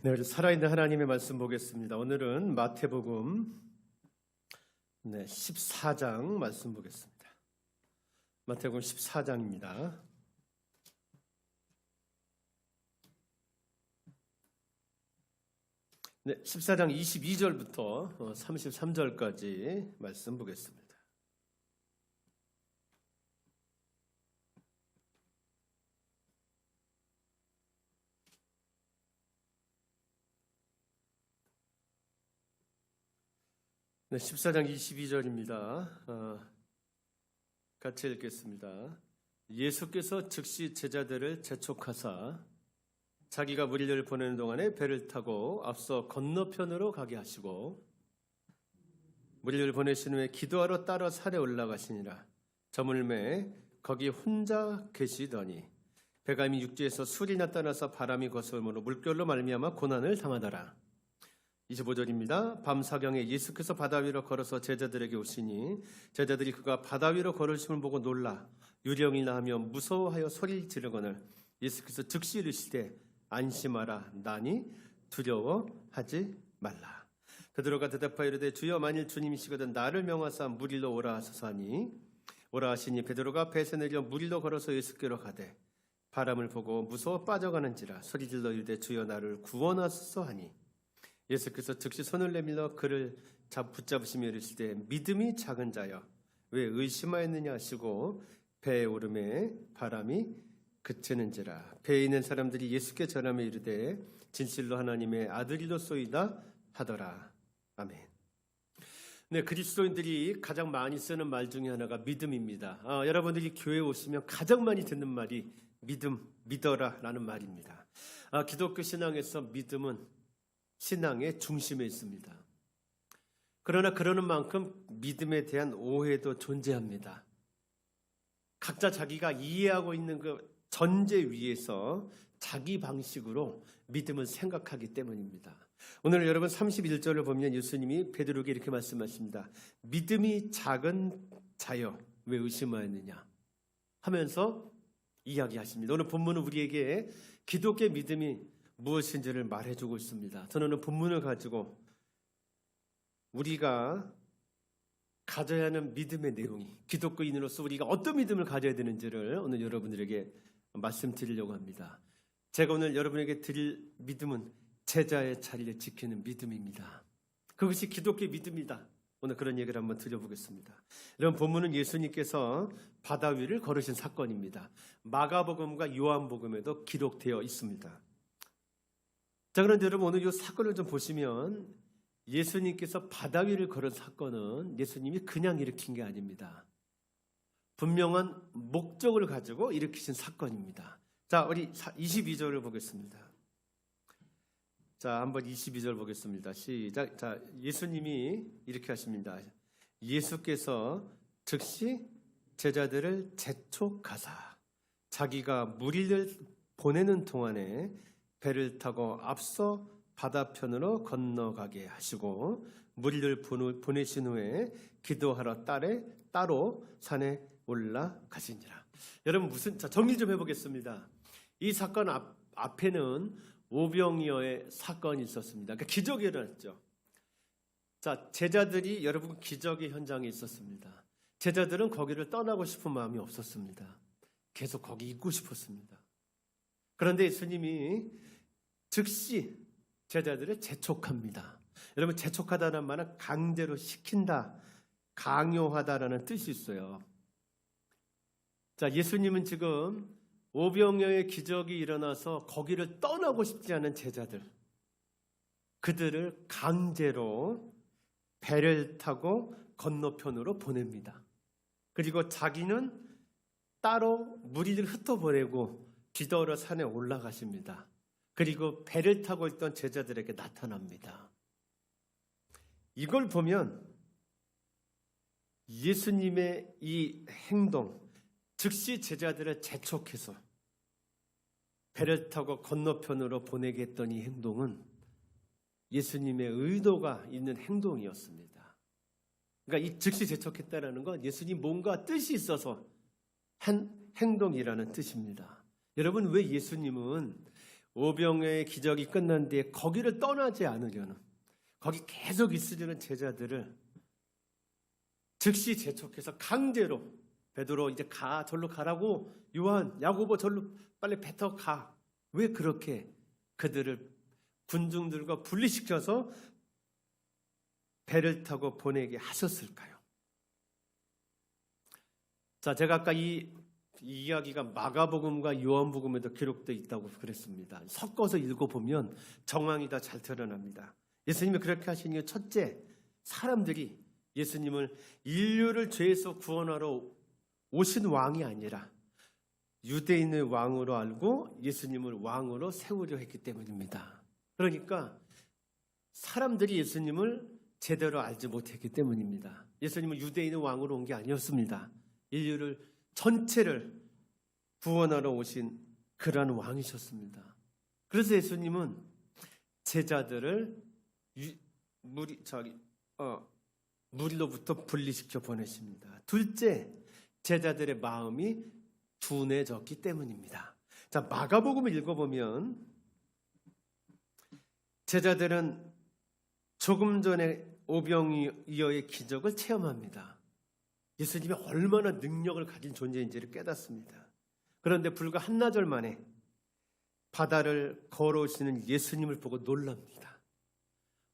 네, 우리 살아있는 하나님의 말씀 보겠습니다. 오늘은 마태복음 14장 말씀 보겠습니다. 마태복음 14장입니다. 네, 14장 22절부터 33절까지 말씀 보겠습니다. 네, 14장 22절입니다. 같이 읽겠습니다. 예수께서 즉시 제자들을 재촉하사 자기가 무리를 보내는 동안에 배를 타고 앞서 건너편으로 가게 하시고 무리를 보내신 후에 기도하러 따라 산에 올라가시니라. 저물매 거기 혼자 계시더니 배가 이미 육지에서 술이 나타나서 바람이 거스름으로 물결로 말미암아 고난을 당하더라. 25절입니다. 밤사경에 예수께서 바다 위로 걸어서 제자들에게 오시니 제자들이 그가 바다 위로 걸으심을 보고 놀라 유령이나 하며 무서워하여 소리를 지르거늘 예수께서 즉시 이르시되 안심하라 나니 두려워하지 말라. 베드로가 대답하여 이르되 주여 만일 주님이시거든 나를 명하사 물 위로 오라 하소서 하니 오라 하시니 베드로가 배에서 내려 물 위로 걸어서 예수께로 가되 바람을 보고 무서워 빠져가는지라 소리질러 이르되 주여 나를 구원하소서 하니 예수께서 즉시 손을 내밀어 그를 붙잡으시며 이르시되 믿음이 작은 자여 왜 의심하였느냐 하시고 배에 오르매 바람이 그치는지라. 배에 있는 사람들이 예수께 전하며 이르되 진실로 하나님의 아들이로소이다 하더라. 아멘. 네, 그리스도인들이 가장 많이 쓰는 말 중에 하나가 믿음입니다. 여러분들이 교회에 오시면 가장 많이 듣는 말이 믿음, 믿어라 라는 말입니다. 기독교 신앙에서 믿음은 신앙의 중심에 있습니다. 그러나 그러는 만큼 믿음에 대한 오해도 존재합니다. 각자 자기가 이해하고 있는 그 전제 위에서 자기 방식으로 믿음을 생각하기 때문입니다. 오늘 여러분 31절을 보면 예수님이 베드로에게 이렇게 말씀하십니다. 믿음이 작은 자여 왜 의심하였느냐 하면서 이야기하십니다. 오늘 본문은 우리에게 기독교의 믿음이 무엇인지를 말해주고 있습니다. 저는 오늘 본문을 가지고 우리가 가져야 하는 믿음의 내용이 기독교인으로서 우리가 어떤 믿음을 가져야 되는지를 오늘 여러분들에게 말씀드리려고 합니다. 제가 오늘 여러분에게 드릴 믿음은 제자의 자리를 지키는 믿음입니다. 그것이 기독교의 믿음이다. 오늘 그런 얘기를 한번 드려보겠습니다. 이런 본문은 예수님께서 바다 위를 걸으신 사건입니다. 마가복음과 요한복음에도 기록되어 있습니다. 자, 그런데 여러분 오늘 이 사건을 좀 보시면 예수님께서 바다 위를 걸은 사건은 예수님이 그냥 일으킨 게 아닙니다. 분명한 목적을 가지고 일으키신 사건입니다. 자, 우리 22절을 보겠습니다. 자, 한번 22절 보겠습니다. 시작. 자, 예수님이 이렇게 하십니다. 예수께서 즉시 제자들을 재촉하사 자기가 무리를 보내는 동안에 배를 타고 앞서 바다편으로 건너가게 하시고 무리를 보내신 후에 기도하러 따로 산에 올라가시니라. 여러분 정리 좀 해보겠습니다. 이 사건 앞에는 오병이어의 사건이 있었습니다. 그러니까 기적이 일어났죠. 자, 제자들이 여러분 기적의 현장에 있었습니다. 제자들은 거기를 떠나고 싶은 마음이 없었습니다. 계속 거기 있고 싶었습니다. 그런데 예수님이 즉시 제자들을 재촉합니다. 여러분 재촉하다는 말은 강제로 시킨다, 강요하다라는 뜻이 있어요. 자, 예수님은 지금 오병이어의 기적이 일어나서 거기를 떠나고 싶지 않은 제자들, 그들을 강제로 배를 타고 건너편으로 보냅니다. 그리고 자기는 따로 무리를 흩어보내고 기도하러 산에 올라가십니다. 그리고 배를 타고 있던 제자들에게 나타납니다. 이걸 보면 예수님의 이 행동, 즉시 제자들을 재촉해서 배를 타고 건너편으로 보내게 했던 이 행동은 예수님의 의도가 있는 행동이었습니다. 그러니까 이 즉시 재촉했다는 건 예수님 뭔가 뜻이 있어서 한 행동이라는 뜻입니다. 여러분, 왜 예수님은 오병이어의 기적이 끝난 뒤에 거기를 떠나지 않으려는, 거기 계속 있으려는 제자들을 즉시 재촉해서 강제로 베드로 이제 가, 절로 가라고, 요한, 야고보 절로 빨리 뱉어 가. 왜 그렇게 그들을 군중들과 분리시켜서 배를 타고 보내게 하셨을까요? 자, 제가 아까 이 이야기가 마가복음과 요한복음에도 기록되어 있다고 그랬습니다. 섞어서 읽어보면 정황이 다 잘 드러납니다. 예수님이 그렇게 하신 이유, 첫째, 사람들이 예수님을 인류를 죄에서 구원하러 오신 왕이 아니라 유대인의 왕으로 알고 예수님을 왕으로 세우려 했기 때문입니다. 그러니까 사람들이 예수님을 제대로 알지 못했기 때문입니다. 예수님은 유대인의 왕으로 온 게 아니었습니다. 인류를 전체를 구원하러 오신 그러한 왕이셨습니다. 그래서 예수님은 제자들을 무리로부터 분리시켜 보내십니다. 둘째, 제자들의 마음이 둔해졌기 때문입니다. 자, 마가복음을 읽어보면 제자들은 조금 전에 오병이어의 기적을 체험합니다. 예수님이 얼마나 능력을 가진 존재인지를 깨닫습니다. 그런데 불과 한나절 만에 바다를 걸어오시는 예수님을 보고 놀랍니다.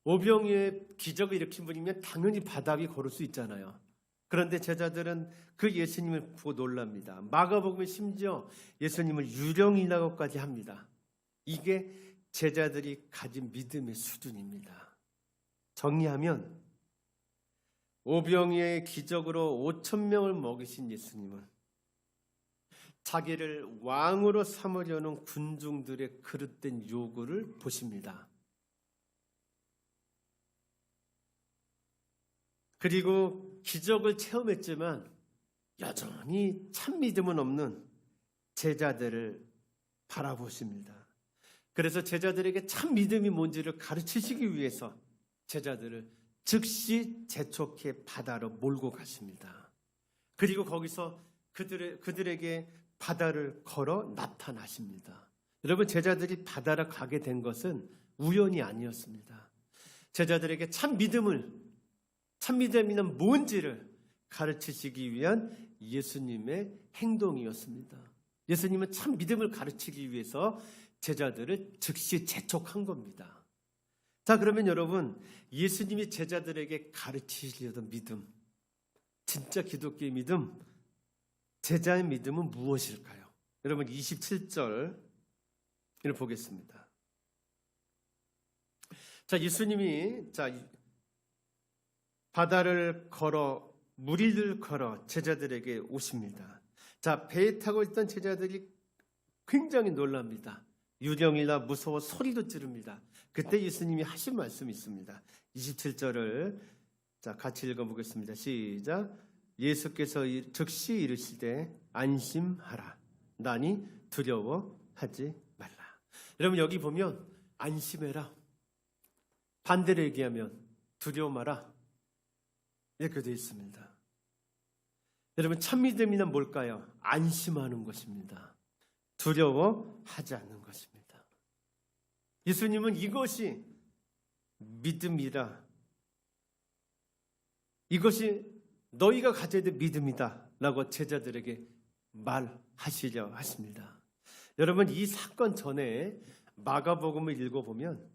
오병이어의 기적을 일으킨 분이면 당연히 바다 위 걸을 수 있잖아요. 그런데 제자들은 그 예수님을 보고 놀랍니다. 마가복음에 심지어 예수님을 유령이라고까지 합니다. 이게 제자들이 가진 믿음의 수준입니다. 정리하면 오병이어의 기적으로 5,000명을 먹이신 예수님은 자기를 왕으로 삼으려는 군중들의 그릇된 요구를 보십니다. 그리고 기적을 체험했지만 여전히 참 믿음은 없는 제자들을 바라보십니다. 그래서 제자들에게 참 믿음이 뭔지를 가르치시기 위해서 제자들을 즉시 재촉해 바다로 몰고 가십니다. 그리고 거기서 그들에게 바다를 걸어 나타나십니다. 여러분, 제자들이 바다로 가게 된 것은 우연이 아니었습니다. 제자들에게 참 믿음이란 뭔지를 가르치시기 위한 예수님의 행동이었습니다. 예수님은 참 믿음을 가르치기 위해서 제자들을 즉시 재촉한 겁니다. 자, 그러면 여러분, 예수님이 제자들에게 가르치시려던 믿음, 진짜 기독교의 믿음, 제자의 믿음은 무엇일까요? 여러분, 27절을 보겠습니다. 자, 예수님이 바다를 걸어, 무리를 걸어 제자들에게 오십니다. 자, 배에 타고 있던 제자들이 굉장히 놀랍니다. 유령이라 무서워 소리도 지릅니다. 그때 예수님이 하신 말씀이 있습니다. 27절을 같이 읽어보겠습니다. 시작. 예수께서 즉시 이르시되 안심하라. 나니 두려워하지 말라. 여러분, 여기 보면 안심해라, 반대로 얘기하면 두려워 마라, 이렇게 되어 있습니다. 여러분, 참믿음이란 뭘까요? 안심하는 것입니다. 두려워하지 않는 것입니다. 예수님은 이것이 믿음이라, 이것이 너희가 가져야 될 믿음이다 라고 제자들에게 말하시려 하십니다. 여러분, 이 사건 전에 마가복음을 읽어보면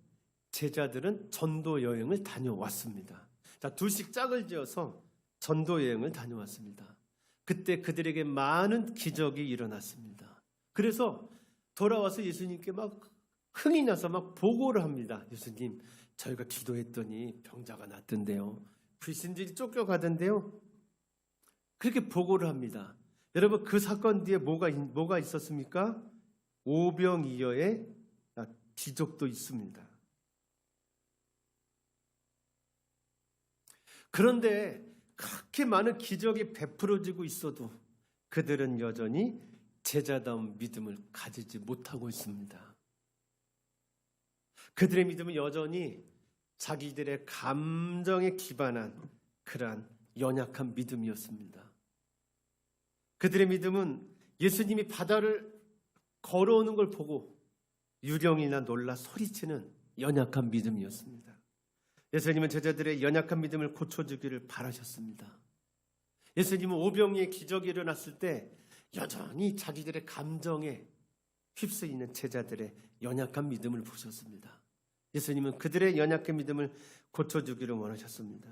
제자들은 전도 여행을 다녀왔습니다. 자, 둘씩 짝을 지어서 전도 여행을 다녀왔습니다. 그때 그들에게 많은 기적이 일어났습니다. 그래서 돌아와서 예수님께 막 흥이 나서 막 보고를 합니다. 예수님, 저희가 기도했더니 병자가 낫던데요, 귀신들이 쫓겨가던데요, 그렇게 보고를 합니다. 여러분, 그 사건 뒤에 뭐가 있었습니까? 오병이어의 기적도 있습니다. 그런데 그렇게 많은 기적이 베풀어지고 있어도 그들은 여전히 제자다운 믿음을 가지지 못하고 있습니다. 그들의 믿음은 여전히 자기들의 감정에 기반한 그러한 연약한 믿음이었습니다. 그들의 믿음은 예수님이 바다를 걸어오는 걸 보고 유령이나 놀라 소리치는 연약한 믿음이었습니다. 예수님은 제자들의 연약한 믿음을 고쳐주기를 바라셨습니다. 예수님은 오병이의 기적이 일어났을 때 여전히 자기들의 감정에 휩쓰이는 제자들의 연약한 믿음을 보셨습니다. 예수님은 그들의 연약한 믿음을 고쳐주기를 원하셨습니다.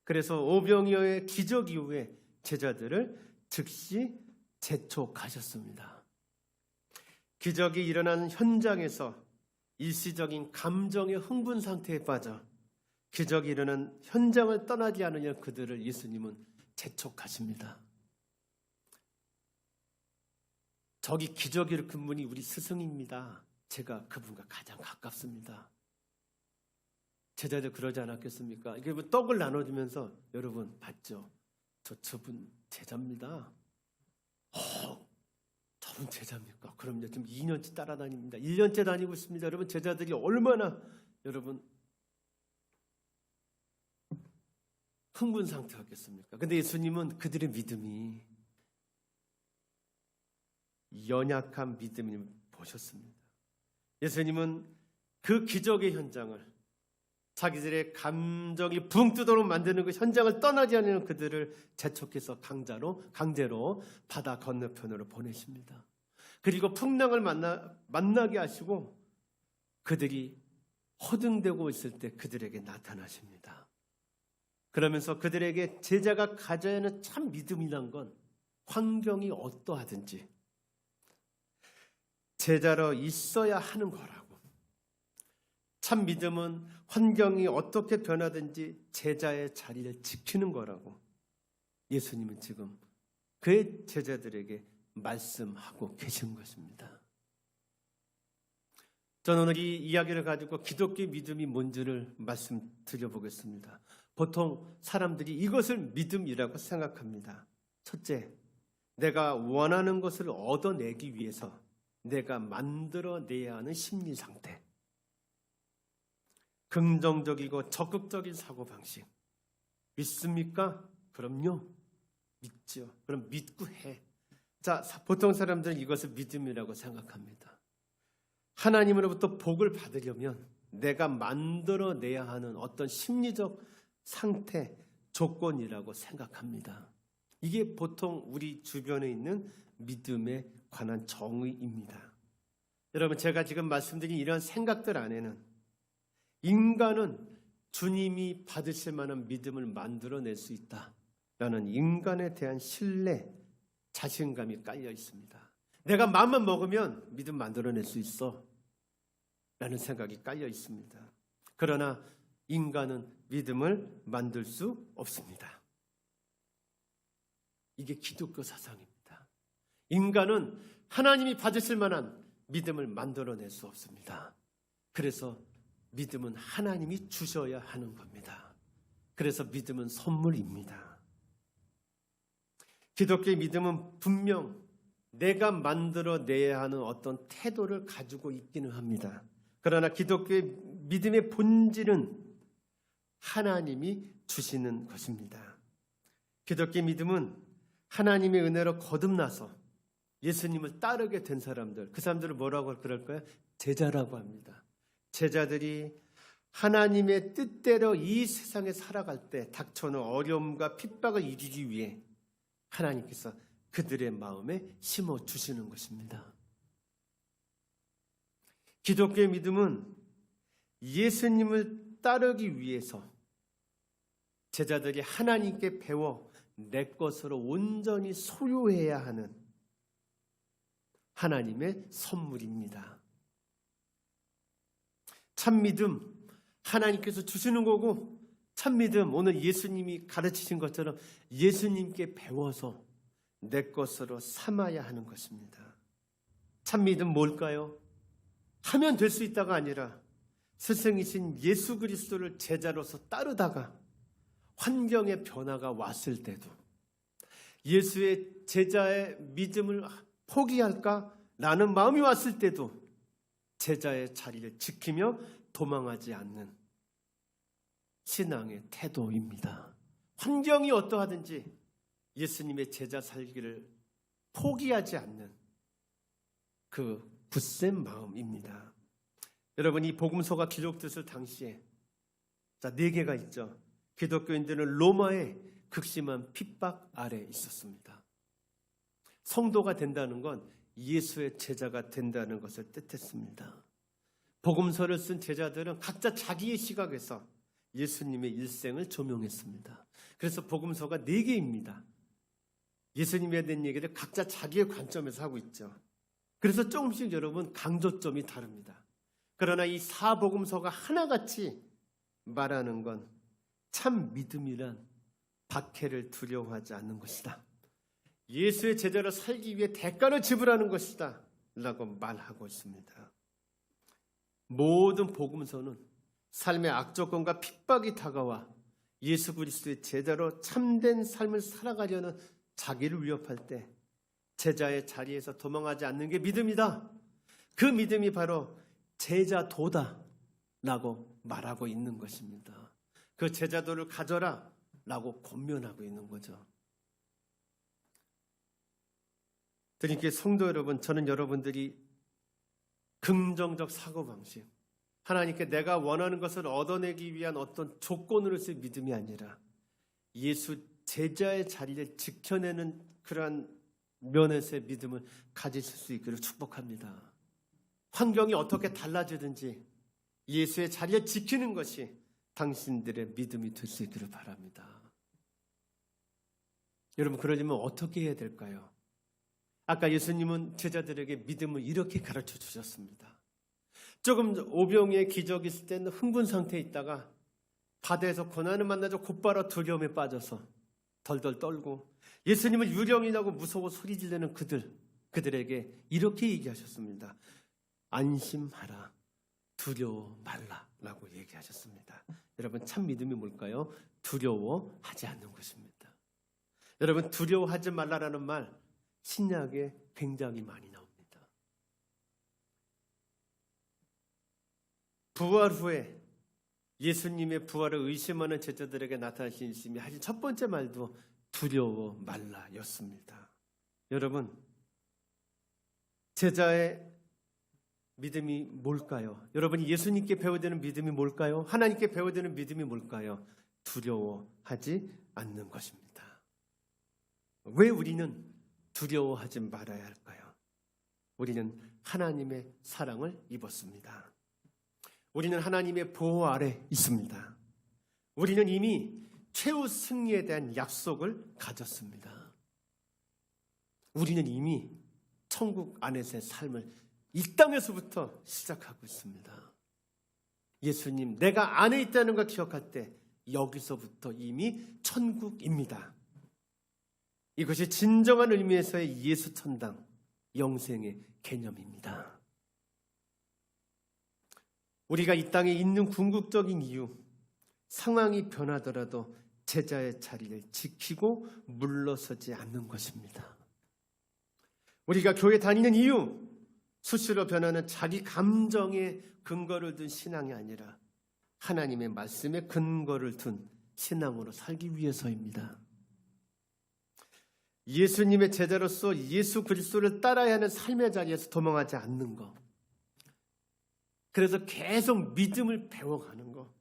그래서 오병이어의 기적 이후에 제자들을 즉시 재촉하셨습니다. 기적이 일어나는 현장에서 일시적인 감정의 흥분 상태에 빠져 기적이 일어난 현장을 떠나지 않으려 그들을 예수님은 재촉하십니다. 저기 기적이 일으킨 분이 우리 스승입니다. 제가 그분과 가장 가깝습니다. 제자들 그러지 않았겠습니까? 이게 뭐 떡을 나눠주면서 여러분 봤죠? 저분 제자입니다. 저분 제자입니까? 그럼요. 지금 2년째 따라다닙니다. 1년째 다니고 있습니다. 여러분 제자들이 얼마나 여러분 흥분 상태였겠습니까? 근데 예수님은 그들의 믿음이 연약한 믿음을 보셨습니다. 예수님은 그 기적의 현장을 자기들의 감정이 붕 뜨도록 만드는 그 현장을 떠나지 않는 그들을 재촉해서 강제로 바다 건너편으로 보내십니다. 그리고 풍랑을 만나게 하시고 그들이 허둥대고 있을 때 그들에게 나타나십니다. 그러면서 그들에게 제자가 가져야 하는 참 믿음이란 건 환경이 어떠하든지 제자로 있어야 하는 거라고. 참 믿음은 환경이 어떻게 변하든지 제자의 자리를 지키는 거라고 예수님은 지금 그의 제자들에게 말씀하고 계신 것입니다. 저는 오늘 이 이야기를 가지고 기독교의 믿음이 뭔지를 말씀드려보겠습니다. 보통 사람들이 이것을 믿음이라고 생각합니다. 첫째, 내가 원하는 것을 얻어내기 위해서 내가 만들어내야 하는 심리 상태. 긍정적이고 적극적인 사고방식. 믿습니까? 그럼요. 믿죠. 그럼 믿고 해. 자, 보통 사람들은 이것을 믿음이라고 생각합니다. 하나님으로부터 복을 받으려면 내가 만들어내야 하는 어떤 심리적 상태, 조건이라고 생각합니다. 이게 보통 우리 주변에 있는 믿음에 관한 정의입니다. 여러분, 제가 지금 말씀드린 이런 생각들 안에는 인간은 주님이 받으실 만한 믿음을 만들어낼 수 있다라는 인간에 대한 신뢰, 자신감이 깔려 있습니다. 내가 마음만 먹으면 믿음 만들어낼 수 있어 라는 생각이 깔려 있습니다. 그러나 인간은 믿음을 만들 수 없습니다. 이게 기독교 사상입니다. 인간은 하나님이 받으실 만한 믿음을 만들어낼 수 없습니다. 그래서 믿음은 하나님이 주셔야 하는 겁니다. 그래서 믿음은 선물입니다. 기독교의 믿음은 분명 내가 만들어내야 하는 어떤 태도를 가지고 있기는 합니다. 그러나 기독교의 믿음의 본질은 하나님이 주시는 것입니다. 기독교의 믿음은 하나님의 은혜로 거듭나서 예수님을 따르게 된 사람들, 그 사람들을 뭐라고 그럴까요? 제자라고 합니다. 제자들이 하나님의 뜻대로 이 세상에 살아갈 때 닥쳐오는 어려움과 핍박을 이기기 위해 하나님께서 그들의 마음에 심어주시는 것입니다. 기독교의 믿음은 예수님을 따르기 위해서 제자들이 하나님께 배워 내 것으로 온전히 소유해야 하는 하나님의 선물입니다. 참 믿음, 하나님께서 주시는 거고, 참 믿음, 오늘 예수님이 가르치신 것처럼 예수님께 배워서 내 것으로 삼아야 하는 것입니다. 참 믿음 뭘까요? 하면 될 수 있다가 아니라 스승이신 예수 그리스도를 제자로서 따르다가 환경의 변화가 왔을 때도 예수의 제자의 믿음을 포기할까라는 마음이 왔을 때도 제자의 자리를 지키며 도망하지 않는 신앙의 태도입니다. 환경이 어떠하든지 예수님의 제자 살기를 포기하지 않는 그 굳센 마음입니다. 여러분, 이 복음서가 기록됐을 당시에 네 개가 있죠. 기독교인들은 로마의 극심한 핍박 아래 있었습니다. 성도가 된다는 건 예수의 제자가 된다는 것을 뜻했습니다. 복음서를 쓴 제자들은 각자 자기의 시각에서 예수님의 일생을 조명했습니다. 그래서 복음서가 4개입니다. 예수님에 대한 얘기를 각자 자기의 관점에서 하고 있죠. 그래서 조금씩 여러분 강조점이 다릅니다. 그러나 이 사복음서가 하나같이 말하는 건 참 믿음이란 박해를 두려워하지 않는 것이다. 예수의 제자로 살기 위해 대가를 지불하는 것이다 라고 말하고 있습니다. 모든 복음서는 삶의 악조건과 핍박이 다가와 예수 그리스도의 제자로 참된 삶을 살아가려는 자기를 위협할 때 제자의 자리에서 도망하지 않는 게 믿음이다. 그 믿음이 바로 제자도다 라고 말하고 있는 것입니다. 그 제자도를 가져라 라고 권면하고 있는 거죠. 그러니까 성도 여러분, 저는 여러분들이 긍정적 사고방식, 하나님께 내가 원하는 것을 얻어내기 위한 어떤 조건으로서의 믿음이 아니라 예수 제자의 자리를 지켜내는 그러한 면에서의 믿음을 가지실 수 있기를 축복합니다. 환경이 어떻게 달라지든지 예수의 자리를 지키는 것이 당신들의 믿음이 될 수 있기를 바랍니다. 여러분, 그러려면 어떻게 해야 될까요? 아까 예수님은 제자들에게 믿음을 이렇게 가르쳐 주셨습니다. 조금 오병이의 기적이 있을 때는 흥분 상태에 있다가 바다에서 고난을 만나서 곧바로 두려움에 빠져서 덜덜 떨고 예수님을 유령이라고 무서워 소리 지르는 그들에게 이렇게 얘기하셨습니다. 안심하라, 두려워 말라라고 얘기하셨습니다. 여러분, 참 믿음이 뭘까요? 두려워하지 않는 것입니다. 여러분, 두려워하지 말라라는 말 신약에 굉장히 많이 나옵니다. 부활 후에 예수님의 부활을 의심하는 제자들에게 나타나신 예수님이 하신 첫 번째 말도 두려워 말라였습니다. 여러분, 제자의 믿음이 뭘까요? 여러분이 예수님께 배워야 되는 믿음이 뭘까요? 하나님께 배워야 되는 믿음이 뭘까요? 두려워하지 않는 것입니다. 왜 우리는 두려워하지 말아야 할까요? 우리는 하나님의 사랑을 입었습니다. 우리는 하나님의 보호 아래 있습니다. 우리는 이미 최후 승리에 대한 약속을 가졌습니다. 우리는 이미 천국 안에서의 삶을 이 땅에서부터 시작하고 있습니다. 예수님, 내가 안에 있다는 걸 기억할 때 여기서부터 이미 천국입니다. 이것이 진정한 의미에서의 예수 천당, 영생의 개념입니다. 우리가 이 땅에 있는 궁극적인 이유, 상황이 변하더라도 제자의 자리를 지키고 물러서지 않는 것입니다. 우리가 교회 다니는 이유, 수시로 변하는 자기 감정에 근거를 둔 신앙이 아니라 하나님의 말씀에 근거를 둔 신앙으로 살기 위해서입니다. 예수님의 제자로서 예수 그리스도를 따라야 하는 삶의 자리에서 도망하지 않는 것, 그래서 계속 믿음을 배워가는 것,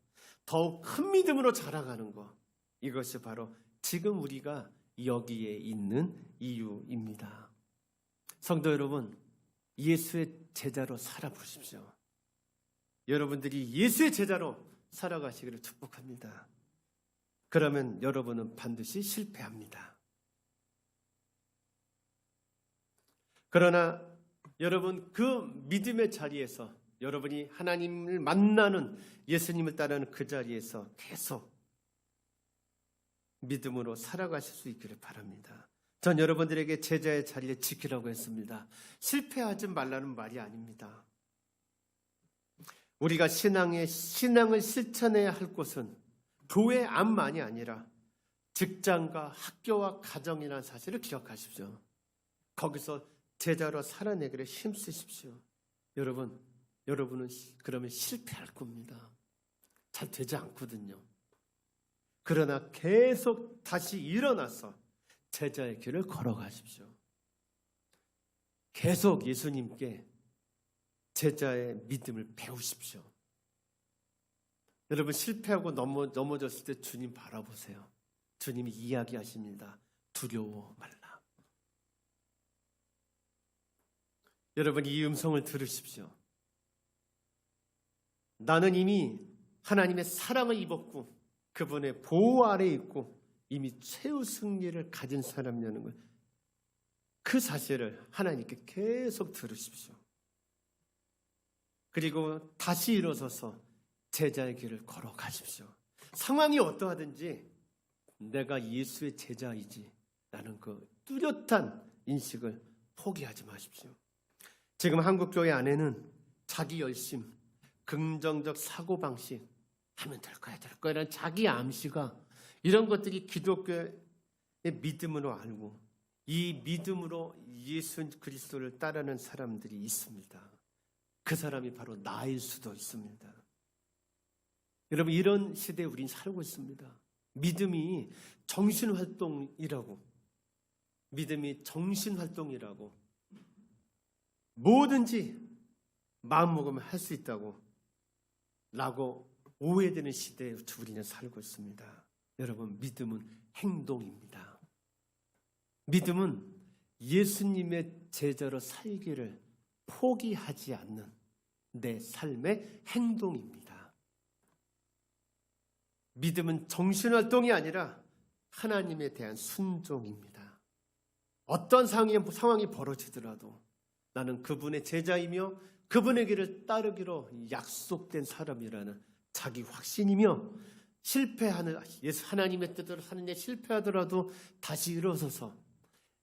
더욱 큰 믿음으로 자라가는 것, 이것이 바로 지금 우리가 여기에 있는 이유입니다. 성도 여러분, 예수의 제자로 살아보십시오. 여러분들이 예수의 제자로 살아가시기를 축복합니다. 그러면 여러분은 반드시 실패합니다. 그러나 여러분, 그 믿음의 자리에서 여러분이 하나님을 만나는, 예수님을 따르는 그 자리에서 계속 믿음으로 살아가실 수 있기를 바랍니다. 전 여러분들에게 제자의 자리를 지키라고 했습니다. 실패하지 말라는 말이 아닙니다. 우리가 신앙을 실천해야 할 곳은 교회 안만이 아니라 직장과 학교와 가정이라는 사실을 기억하십시오. 거기서 제자로 살아내기를 힘쓰십시오. 여러분은 그러면 실패할 겁니다. 잘 되지 않거든요. 그러나 계속 다시 일어나서 제자의 길을 걸어가십시오. 계속 예수님께 제자의 믿음을 배우십시오. 여러분 실패하고 넘어졌을 때 주님 바라보세요. 주님이 이야기하십니다. 두려워 말라. 여러분 이 음성을 들으십시오. 나는 이미 하나님의 사랑을 입었고 그분의 보호 아래에 있고 이미 최후 승리를 가진 사람이라는 걸, 그 사실을 하나님께 계속 들으십시오. 그리고 다시 일어서서 제자의 길을 걸어가십시오. 상황이 어떠하든지 내가 예수의 제자이지 라는 그 뚜렷한 인식을 포기하지 마십시오. 지금 한국교회 안에는 자기 열심, 긍정적 사고방식, 하면 될 거야 라는 자기 암시가, 이런 것들이 기독교의 믿음으로 알고 이 믿음으로 예수 그리스도를 따르는 사람들이 있습니다. 그 사람이 바로 나일 수도 있습니다. 여러분 이런 시대에 우린 살고 있습니다. 믿음이 정신활동이라고, 뭐든지 마음먹으면 할 수 있다고 라고 오해되는 시대에 우리는 살고 있습니다. 여러분 믿음은 행동입니다. 믿음은 예수님의 제자로 살기를 포기하지 않는 내 삶의 행동입니다. 믿음은 정신활동이 아니라 하나님에 대한 순종입니다. 어떤 상황이 벌어지더라도 나는 그분의 제자이며 그분의 길을 따르기로 약속된 사람이라는 자기 확신이며, 실패하는 하나님의 뜻대로 사는 데 실패하더라도 다시 일어서서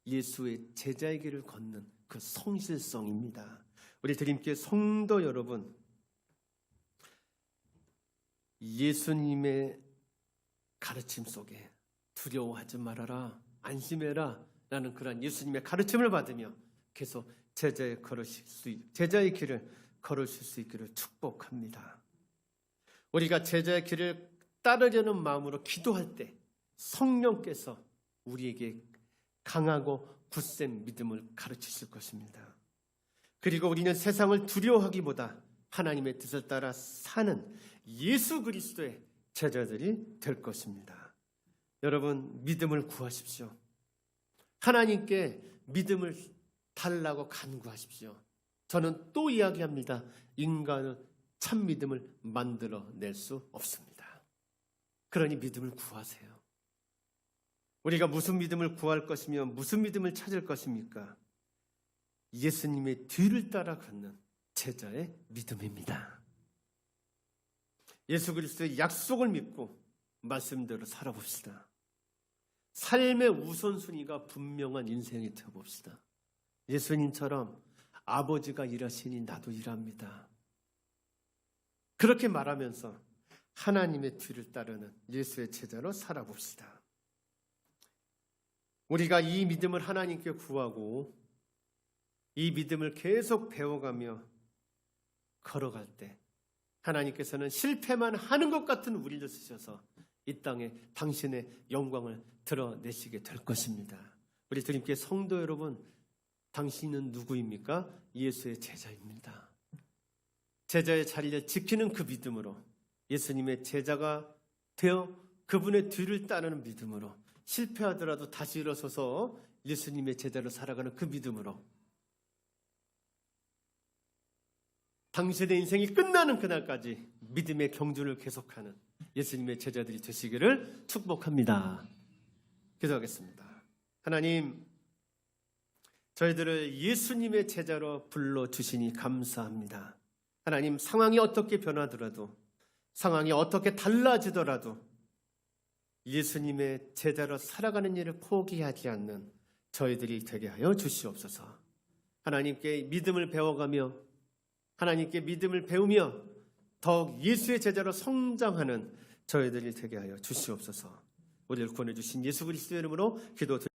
예수의 제자의 길을 걷는 그 성실성입니다. 우리 드림교회 성도 여러분, 예수님의 가르침 속에 두려워하지 말아라, 안심해라 라는 그런 예수님의 가르침을 받으며 계속 제자의 길을 걸으실 수 있기를 축복합니다. 우리가 제자의 길을 따르려는 마음으로 기도할 때 성령께서 우리에게 강하고 굳센 믿음을 가르치실 것입니다. 그리고 우리는 세상을 두려워하기보다 하나님의 뜻을 따라 사는 예수 그리스도의 제자들이 될 것입니다. 여러분 믿음을 구하십시오. 하나님께 믿음을 달라고 간구하십시오. 저는 또 이야기합니다. 인간은 참 믿음을 만들어낼 수 없습니다. 그러니 믿음을 구하세요. 우리가 무슨 믿음을 구할 것이며 무슨 믿음을 찾을 것입니까? 예수님의 뒤를 따라 걷는 제자의 믿음입니다. 예수 그리스도의 약속을 믿고 말씀대로 살아봅시다. 삶의 우선순위가 분명한 인생이 되어봅시다. 예수님처럼 아버지가 일하시니 나도 일합니다. 그렇게 말하면서 하나님의 뒤를 따르는 예수의 제자로 살아봅시다. 우리가 이 믿음을 하나님께 구하고 이 믿음을 계속 배워가며 걸어갈 때 하나님께서는 실패만 하는 것 같은 우리를 쓰셔서 이 땅에 당신의 영광을 드러내시게 될 것입니다. 우리 주님께 성도 여러분, 당신은 누구입니까? 예수의 제자입니다. 제자의 자리를 지키는 그 믿음으로, 예수님의 제자가 되어 그분의 뒤를 따르는 믿음으로, 실패하더라도 다시 일어서서 예수님의 제자로 살아가는 그 믿음으로, 당신의 인생이 끝나는 그날까지 믿음의 경주를 계속하는 예수님의 제자들이 되시기를 축복합니다. 기도하겠습니다. 하나님, 저희들을 예수님의 제자로 불러주시니 감사합니다. 하나님, 상황이 어떻게 변하더라도, 상황이 어떻게 달라지더라도 예수님의 제자로 살아가는 일을 포기하지 않는 저희들이 되게 하여 주시옵소서. 하나님께 믿음을 배워가며 하나님께 믿음을 배우며 더욱 예수의 제자로 성장하는 저희들이 되게 하여 주시옵소서. 우리를 구원해 주신 예수 그리스도의 이름으로 기도드립니다.